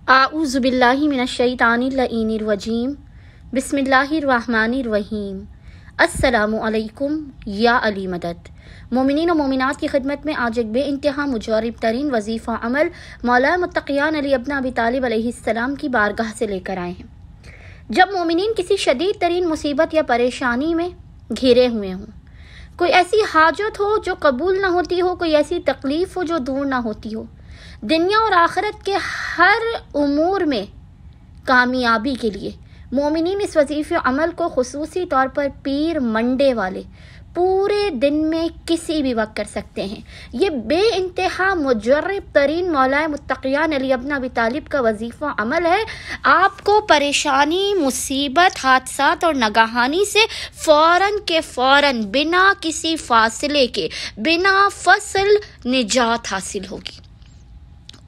आऊज़ु बिल्लाहि मिनश्शैतानिर्रजीम बिस्मिल्लाहिर्रहमानिर्रहीम। अस्सलामु अलैकुम या अली मदद। मोमिनीन और मोमिनात की खिदमत में आज एक बेइंतहा मुजर्रब तरीन वजीफ़ा अमल मौला मुत्तक़ियान अली इब्न अबी तालिब अलैहिस्सलाम की बारगाह से लेकर आए हैं। जब मोमिनीन किसी शदीद तरीन मुसीबत या परेशानी में घिरे हुए हों, कोई ऐसी हाजत हो जो कबूल ना होती हो, कोई ऐसी तकलीफ़ हो जो दूर ना होती हो, दुनिया और आखिरत के हर उमूर में कामयाबी के लिए मोमिनीन इस वजीफ़े अमल को खुसूसी तौर पर पीर मंडे वाले पूरे दिन में किसी भी वक्त कर सकते हैं। ये बेइंतहा मुजर्रब तरीन मौला मुत्तक़ियान अली इब्न अबी तालिब का वजीफ़ा अमल है। आपको परेशानी, मुसीबत, हादसात और नगाहानी से फ़ौरन के फ़ौरन बिना किसी फासले के, बिना फसल निजात हासिल होगी।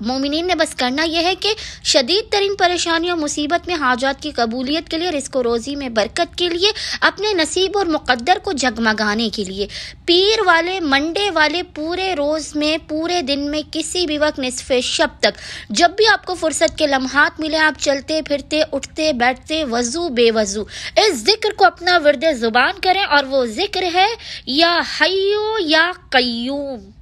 मोमिनीन ने बस करना यह है कि शदीद तरीन परेशानी और मुसीबत में हाजात की कबूलियत के लिए, रिज़्क़ रोज़ी में बरकत के लिए, अपने नसीब और मुक़द्दर को जगमगाने के लिए पीर वाले मंडे वाले पूरे रोज़ में, पूरे दिन में, किसी भी वक्त निस्फ़े शब तक जब भी आपको फ़ुर्सत के लम्हात मिले, आप चलते फिरते, उठते बैठते, वज़ू बेवज़ू इस ज़िक्र को अपना विर्द ज़ुबान करें। और वो ज़िक्र है या हय्यो या क़य्यूम,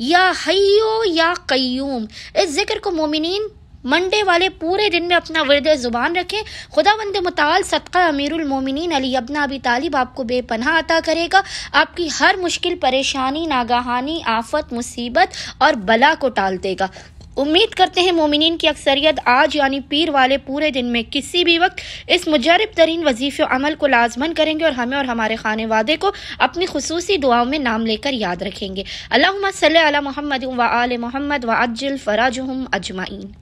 या हय्यो या क़य्यूम। इस जिक्र को मोमिनीन मंडे वाले पूरे दिन में अपना विर्द ज़ुबान रखें। खुदावंद मुताल सदका अमीरुल मोमिनीन अली इब्न अबी तालिब आपको बेपनाह अता करेगा, आपकी हर मुश्किल, परेशानी, नागाहानी, आफत, मुसीबत और बला को टाल देगा। उम्मीद करते हैं मोमिनीन की अक्सरियत आज यानी पीर वाले पूरे दिन में किसी भी वक्त इस मुजर्रब तरीन वजीफ़े अमल को लाजमन करेंगे और हमें और हमारे खाने वादे को अपनी खुसूसी दुआओं में नाम लेकर याद रखेंगे। अल्लाहुम्मा सल्ली अला मुहम्मद व आले मुहम्मद व अज्जिल फराजुहुम अजमाइन।